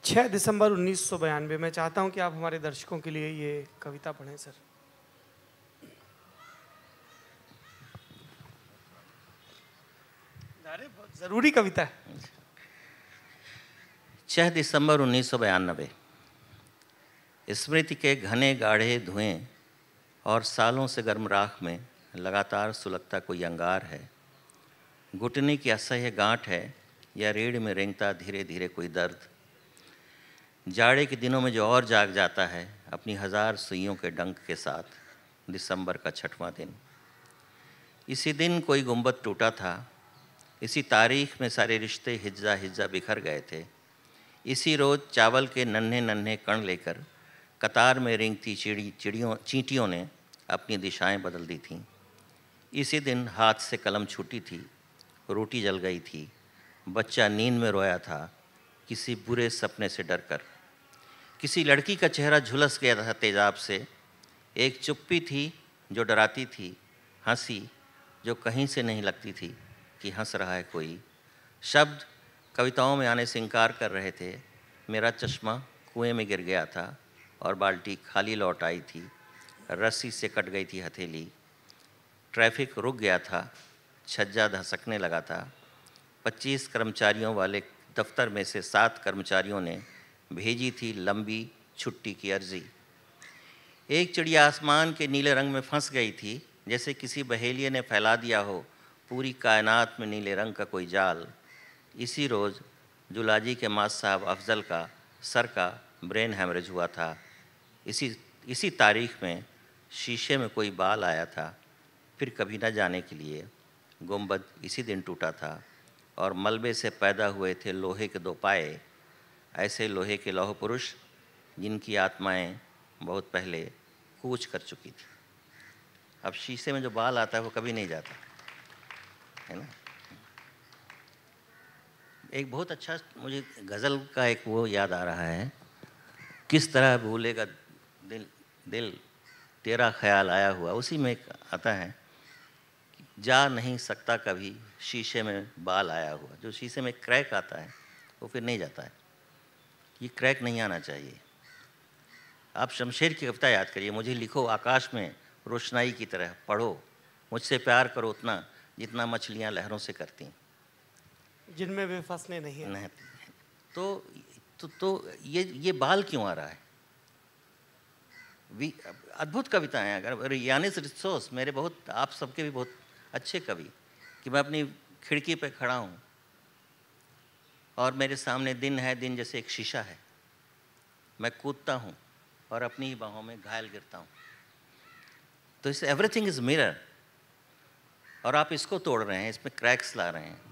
6 दिसंबर 1992। मैं चाहता हूं कि आप हमारे दर्शकों के लिए ये कविता पढ़ें सर। अरे बहुत ज़रूरी कविता है। 6 दिसंबर 1992। स्मृति के घने गाढ़े धुएं और सालों से गर्म राख में लगातार सुलगता कोई अंगार है। घुटने की असह्य गांठ है या रीढ़ में रेंगता धीरे धीरे कोई दर्द। जाड़े के दिनों में जो और जाग जाता है अपनी हजार सुइयों के डंक के साथ। दिसंबर का 6वां दिन। इसी दिन कोई गुंबद टूटा था। इसी तारीख में सारे रिश्ते हिज्जा हिज्जा बिखर गए थे। इसी रोज़ चावल के नन्हे नन्हे कण लेकर कतार में रेंगती चींटियों ने अपनी दिशाएं बदल दी थीं। इसी दिन हाथ से कलम छूटी थी, रोटी जल गई थी, बच्चा नींद में रोया था किसी बुरे सपने से डरकर। किसी लड़की का चेहरा झुलस गया था तेजाब से। एक चुप्पी थी जो डराती थी, हंसी जो कहीं से नहीं लगती थी कि हंस रहा है कोई। शब्द कविताओं में आने से इनकार कर रहे थे। मेरा चश्मा कुएं में गिर गया था और बाल्टी खाली लौट आई थी। रस्सी से कट गई थी हथेली। ट्रैफिक रुक गया था, छज्जा धसकने लगा था। 25 कर्मचारियों वाले दफ्तर में से 7 कर्मचारियों ने भेजी थी लंबी छुट्टी की अर्जी। एक चिड़िया आसमान के नीले रंग में फंस गई थी, जैसे किसी बहेलिये ने फैला दिया हो पूरी कायनात में नीले रंग का कोई जाल। इसी रोज़ जुलाजी के मास साहब अफजल का सर का ब्रेन हैमरेज हुआ था। इसी तारीख में शीशे में कोई बाल आया था। फिर कभी न जाने के लिए गुंबद इसी दिन टूटा था और मलबे से पैदा हुए थे लोहे के 2 पाए। ऐसे लोहे के लौह पुरुष जिनकी आत्माएं बहुत पहले कूच कर चुकी थी। अब शीशे में जो बाल आता है वो कभी नहीं जाता है ना। एक बहुत अच्छा मुझे गज़ल का एक वो याद आ रहा है। किस तरह भूलेगा दिल दिल तेरा ख्याल आया हुआ। उसी में एक आता है, जा नहीं सकता कभी शीशे में बाल आया हुआ। जो शीशे में क्रैक आता है वो फिर नहीं जाता है। ये क्रैक नहीं आना चाहिए। आप शमशेर की कविता याद करिए, मुझे लिखो आकाश में रोशनाई की तरह, पढ़ो मुझसे प्यार करो उतना जितना मछलियाँ लहरों से करती, जिनमें वे फंसने नहीं है। तो ये बाल क्यों आ रहा है? अद्भुत कविता है। अगर यानिस रित्सोस मेरे बहुत, आप सबके भी बहुत अच्छे कवि, कि मैं अपनी खिड़की पे खड़ा हूँ और मेरे सामने दिन है, दिन जैसे एक शीशा है। मैं कूदता हूँ और अपनी ही बाहों में घायल गिरता हूँ। तो इस एवरीथिंग इज़ मिरर, और आप इसको तोड़ रहे हैं, इसमें क्रैक्स ला रहे हैं।